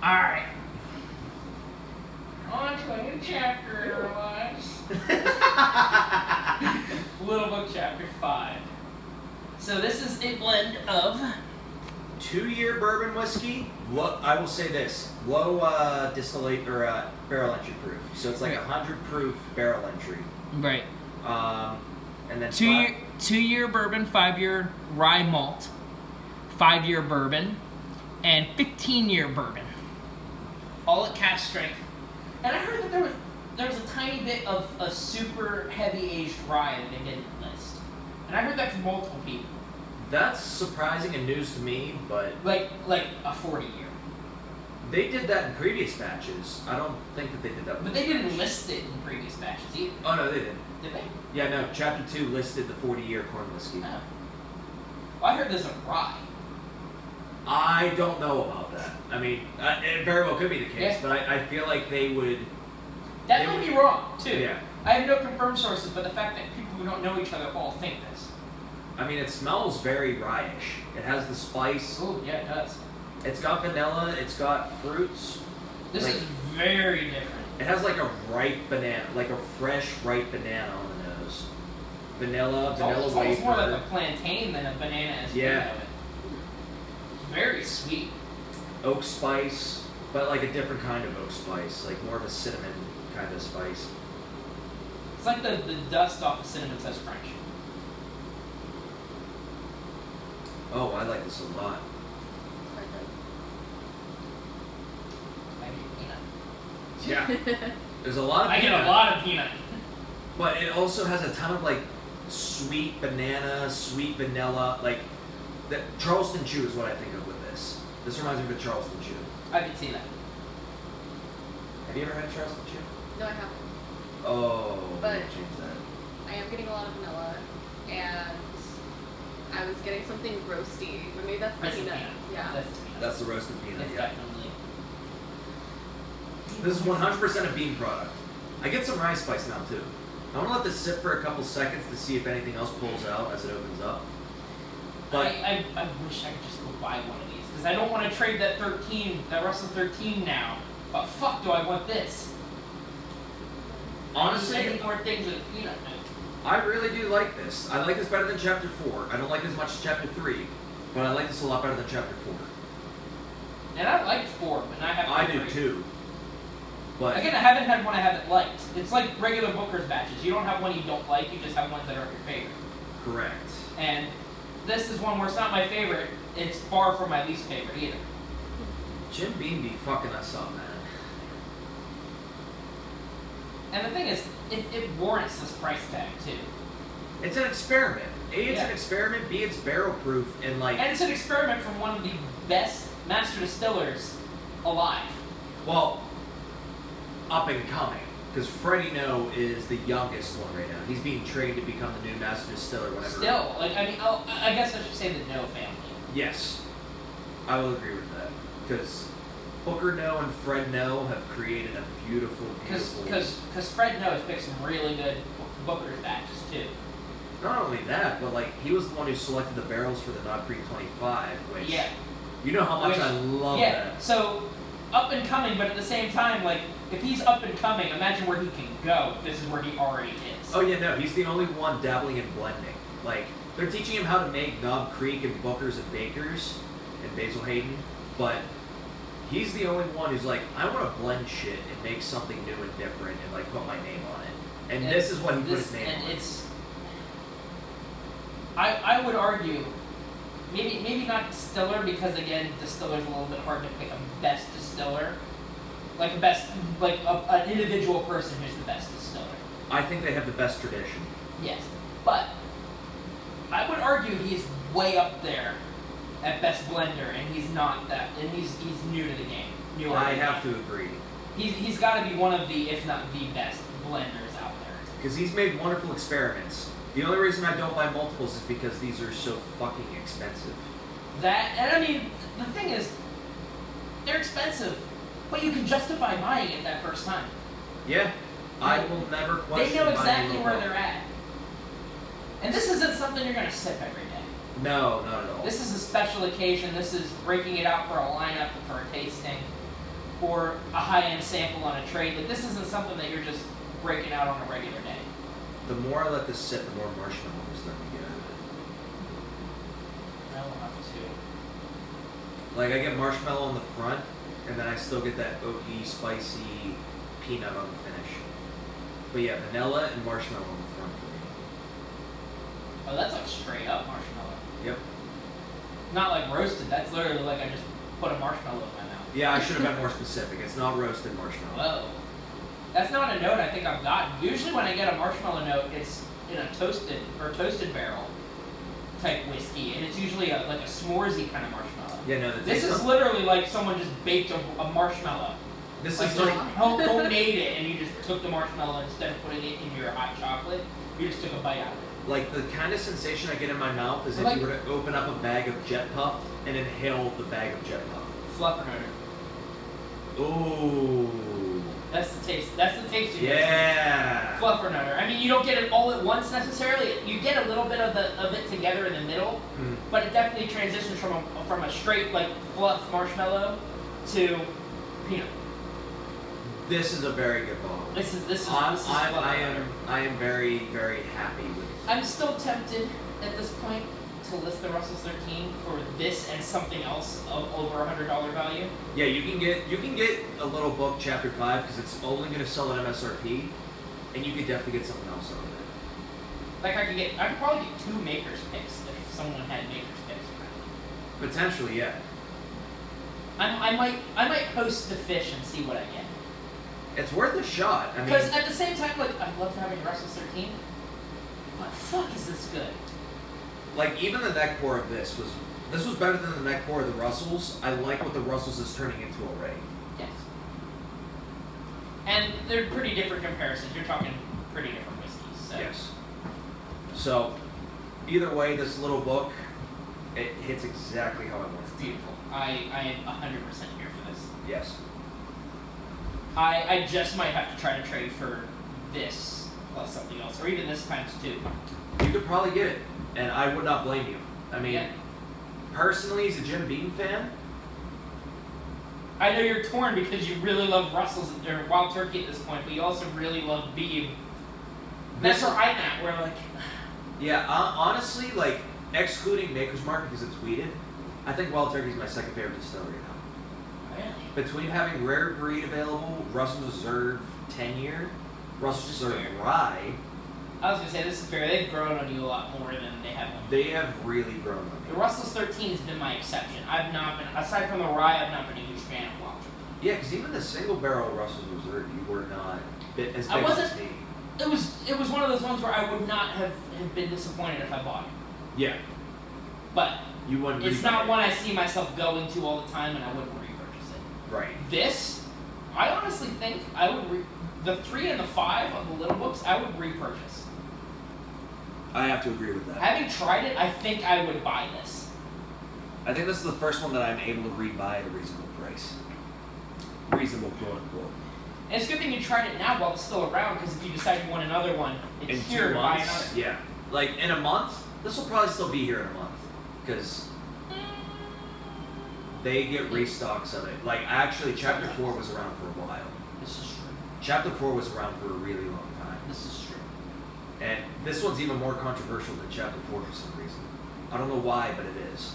Alright. On to a new chapter in our lives. Little Book Chapter 5. So this is a blend of 2-year bourbon whiskey. I will say this: low distillate or barrel entry proof. So it's like 100 proof barrel entry. right. And then 2-year bourbon, 5-year rye malt, 5-year bourbon, and 15-year bourbon. All at cask strength. And I heard that there was a tiny bit of a super heavy aged rye that they didn't list. And I heard that from multiple people. That's surprising and news to me, but Like a 40-year. they did that in previous batches. I don't think that they did that. But they didn't list it in previous batches either. Oh no, they didn't. Did they? Yeah, no. Chapter 2 listed the 40-year corn whiskey. Oh. Well, I heard there's a rye. I don't know about that. I mean, it very well could be the case, Yeah. but I feel like they would. That might be wrong, too. Yeah. I have no confirmed sources, but the fact that people who don't know each other all think this. I mean, it smells very rye-ish. It has the spice. Oh, yeah, it does. It's got vanilla. It's got fruits. This Like- is very different. It has like a ripe banana, like a fresh ripe banana on the nose. Vanilla It's wafer. almost more like a plantain than a banana is. Yeah. Very sweet. Oak spice, but like a different kind of oak spice, like more of a cinnamon kind of spice. It's like the dust off of Cinnamon Toast Crunch. Oh, I like this a lot. I get peanut. Yeah. There's a lot of I get peanut, a lot of peanut. but it also has a ton of like sweet banana, sweet vanilla, like that Charleston Chew is what I think of with this. This reminds me of a Charleston Chew. I can see that. Have you ever had Charleston Chew? No, I haven't. Oh, But- we gotta change that. I am getting a lot of vanilla, and I was getting something roasty, but maybe that's the That's the peanut. peanut. Yeah. That's the peanut. That's the roasted peanut. It's Yeah. definitely. This is 100% a bean product. I get some rice spice now too. I want to let this sit for a couple seconds to see if anything else pulls out as it opens up. But I wish I could just go buy one of these because I don't want to trade that Russell 13 now. But fuck, do I want this? honestly, I need more things with peanut in it. I really do like this. I like this better than Chapter 4. I don't like it as much as Chapter 3, but I like this a lot better than Chapter 4. And I liked 4, but I haven't. I do liked too. But Again, I haven't had one I haven't liked. It's like regular Booker's batches. You don't have one you don't like, you just have ones that are your favorite. correct. And this is one where it's not my favorite, it's far from my least favorite either. Jim Beam be fucking us up, man. And the thing is, it warrants this price tag too. It's an experiment. A, it's Yeah. an experiment. B, it's barrel proof, and like, And it's an experiment from one of the best master distillers alive. well, up and coming. Because Freddie No is the youngest one right now. He's being trained to become the new master distiller whenever. Still, like, I mean, oh, I guess I should say the No family. Yes, I will agree with that. Because Booker No and Fred No have created a beautiful, beautiful. Because Fred knows picked some really good Booker's batches too. Not only that, but like he was the one who selected the barrels for the Knob Creek 25, which Yeah. you know how much Which- I love yeah, that. so up and coming, but at the same time, like, if he's up and coming, imagine where he can go if this is where he already is. Oh yeah, no, he's the only one dabbling in blending. Like they're teaching him how to make Knob Creek and Booker's and Bakers and Basil Hayden, but he's the only one who's like, I want to blend shit and make something new and different and like put my name on it. And this is what he put his name and on. it's. I would argue, maybe not distiller because again, distiller's a little bit hard to pick a best distiller, like an individual person who's the best distiller. I think they have the best tradition. Yes, but I would argue he's way up there at best blender, and he's not that, and he's new to the game. Newer I to the have game. to agree. He's got to be one of the, if not the best blenders out there. Because he's made wonderful experiments. The only reason I don't buy multiples is because these are so fucking expensive. That, and I mean, the thing is, they're expensive, but you can justify buying it that first time. Yeah, I will never question They know buying exactly a where local. they're at. And this isn't something you're going to sip every day. No, not at all. This is a special occasion. This is breaking it out for a lineup and for a tasting. or a high-end sample on a trade. Like this isn't something that you're just breaking out on a regular day. The more I let this sit, the more marshmallow I'm starting to get out of it. I will have to. Like I get marshmallow on the front, and then I still get that oaky, spicy peanut on the finish. But yeah, vanilla and marshmallow on the front for me. Oh, that's like straight up marshmallow. Yep. Not like roasted. That's literally like I just put a marshmallow in my mouth. Yeah, I should have been more specific. It's not roasted marshmallow. Whoa. That's not a note I think I've gotten. Usually when I get a marshmallow note, it's in a toasted barrel type whiskey, and it's usually like a s'moresy kind of marshmallow. Yeah, no, This is literally like someone just baked a marshmallow. This Like is just like homemade it, and you just took the marshmallow instead of putting it in your hot chocolate. You just took a bite out of it. like the kind of sensation I get in my mouth is if Like- you were to open up a bag of Jet Puff and inhale the bag of Jet Puff. Fluffernutter. Ooh. That's the taste. That's the taste you get. Yeah. Fluffernutter. I mean, you don't get it all at once necessarily. You get a little bit of it together in the middle, Mm. but it definitely transitions from a straight like fluff marshmallow to peanut. This is a very good bottle. This is I Fluffernutter. am very, very happy with. I'm still tempted at this point to list the Russell's 13 for this and something else of over $100 value. Yeah, you can get a little book chapter 5 because it's only going to sell at MSRP, and you could definitely get something else out of it. Like I could probably get 2 Maker's Picks if someone had Maker's Picks. Potentially, yeah. I might post the fish and see what I get. It's worth a shot. I mean, Because at the same time, like I love having Russell's 13, but fuck is this good? like even the neck pour of this was better than the neck pour of the Russells. I like what the Russells is turning into already. Yes. And they're pretty different comparisons. You're talking pretty different whiskeys. So. Yes. So, either way, this little book, it hits exactly how I want it It's to. beautiful. I am 100% here for this. Yes. I just might have to try to trade for this plus something else, or even this times 2. You could probably get it, and I would not blame you. I mean, Yeah. personally, as a Jim Beam fan, I know you're torn because you really love Russell's or Wild Turkey at this point, but you also really love Beam. That's This- where I'm at. Where like, yeah, honestly, like, excluding Maker's Mark because it's weeded, I think Wild Turkey is my second favorite distillery now. really? Between having Rare Breed available, Russell's Reserve 10-year, Russell's Which is Reserve fair. Rye, I was gonna say this is fair. They've grown on you a lot more than they have on me. they have really grown on The me. Russell's 13 has been my exception. I've not been, aside from the rye, I've not been a huge fan of Wild Turkey. Yeah, because even the single barrel Russell's Reserve, you were not as I big wasn't- as me. It was one of those ones where I would not have been disappointed if I bought it. Yeah, But you wouldn't. it's rebuy not it. one I see myself going to all the time, and I wouldn't repurchase it. Right. This, I honestly think I would the 3 and the 5 of the little books I would repurchase. I have to agree with that. Having tried it, I think I would buy this. I think this is the first one that I'm able to rebuy at a reasonable price. Reasonable, quote unquote. And it's a good thing you tried it now while it's still around, because if you decide you want another one, it's In here 2 to buy months, another. yeah. Like in a month, this will probably still be here in a month because they get restocks of it. Like actually, Chapter 4 was around for a while. This is true. Chapter 4 was around for a really long time. This is true. And this one's even more controversial than Chapter 4 for some reason. I don't know why, but it is.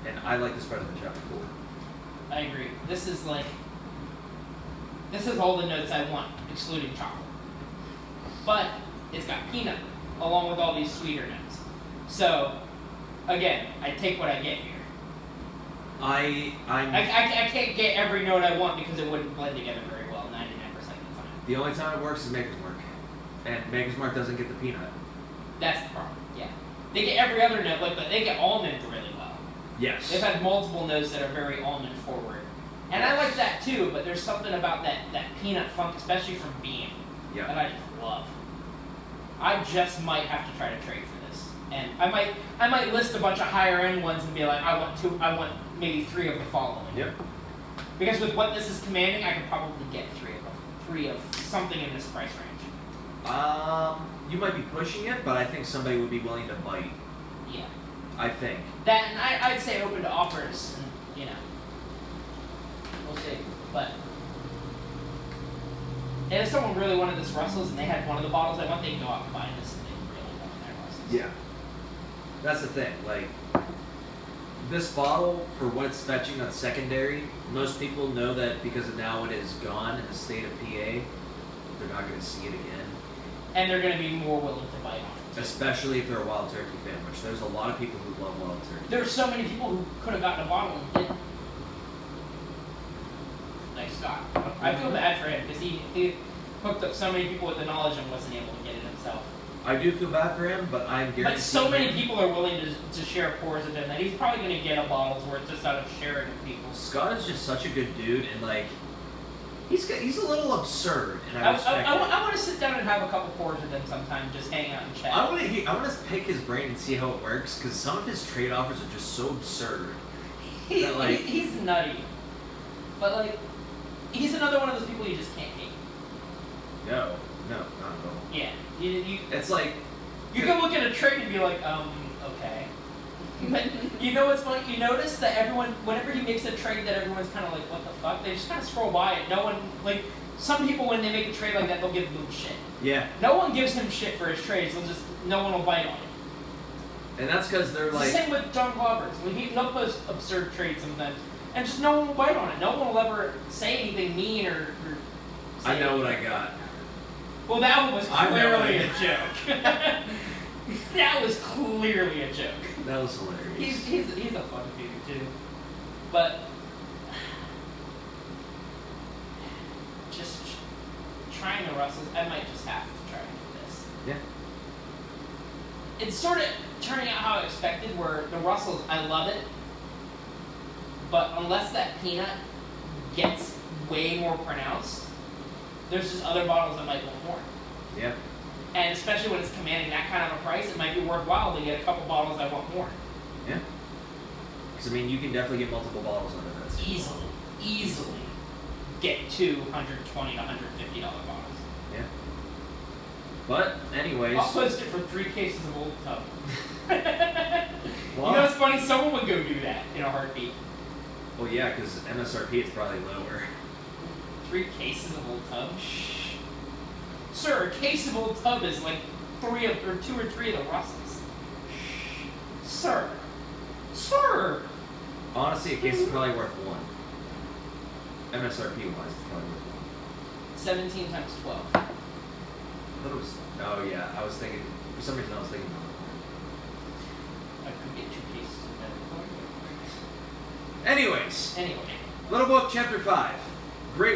And I like this better than Chapter 4. I agree. This is all the notes I want, excluding chocolate. But it's got peanut, along with all these sweeter notes. So, again, I take what I get here. I'm I can't get every note I want because it wouldn't blend together very well 99% of the time. the only time it works is Maker's Mark. And Maker's Mark doesn't get the peanut. That's the problem, yeah. They get every other note, but they get almond really well. Yes. They've had multiple notes that are very almond forward. And I like that too, but there's something about that peanut funk, especially from Beam, that Yeah. I just love. I just might have to try to trade for this. And I might list a bunch of higher end ones and be like, I want maybe 3 of the following. Yep. Because with what this is commanding, I could probably get 3 of them. 3 of something in this price range. You might be pushing it, but I think somebody would be willing to bite. Yeah. I think. That, and I'd say open to offers, and, you know. We'll see. But and if someone really wanted this Russell's and they had one of the bottles I want, they can go out and buy this if they really want their Russell's. Yeah. That's the thing. Like, this bottle, for what it's fetching on secondary, most people know that because of now it is gone in the state of PA, they're not going to see it again. And they're going to be more willing to buy on it. Especially if they're a Wild Turkey fan, which there's a lot of people who love Wild Turkey. There are so many people who could have gotten a bottle and didn't. Like Scott. I feel bad for him because he hooked up so many people with the knowledge and wasn't able to get it himself. I do feel bad for him, but I'm guaranteed. But so many people are willing to share pours with him that he's probably going to get a bottle's worth just out of sharing with people. Scott is just such a good dude, and like, he's a little absurd, and I respect it. I want to sit down and have a couple pours with him sometime, just hang out and chat. I want to pick his brain and see how it works, because some of his trade offers are just so absurd. He's nutty, but like, he's another one of those people you just can't hate. No, not at all. Yeah, It's like you can look at a trade and be like, okay. But you know what's funny? You notice that everyone, whenever he makes a trade that everyone's kind of like, what the fuck? They just kind of scroll by it. No one, like, some people when they make a trade like that, they'll give him shit. Yeah. No one gives him shit for his trades. No one will bite on it. And that's because they're like. Same with John Clobbers. He'll post absurd trades sometimes, and just no one will bite on it. No one will ever say anything mean or I know what I got. Well, that one was I know clearly it. a joke. That was clearly a joke. That was hilarious. He's a fun dude too, but just trying the Russells, I might just have to try to do this. Yeah. It's sort of turning out how I expected. Where the Russells, I love it, but unless that peanut gets way more pronounced, there's just other bottles that might want more. Yeah. And especially when it's commanding that kind of a price, it might be worthwhile to get a couple bottles that want more. Yeah. Because, I mean, you can definitely get multiple bottles under this. Easily get $220 to $150 bottles. Yeah. But, anyways. I'll post it for 3 cases of Old Tub. Well, you know what's funny? Someone would go do that in a heartbeat. Well, yeah, because MSRP is probably lower. 3 cases of Old Tub? Shh. Sir, a case of Old Tub is like 2 or 3 of the Russells. Shh. Sir. Honestly, a case is probably worth 1. MSRP wise, it's probably worth 17 times 12. I thought it was. Oh, yeah, I was thinking. For some reason, I was thinking. I could get 2 cases of that. Anyways, Anyway. Little Book, Chapter 5.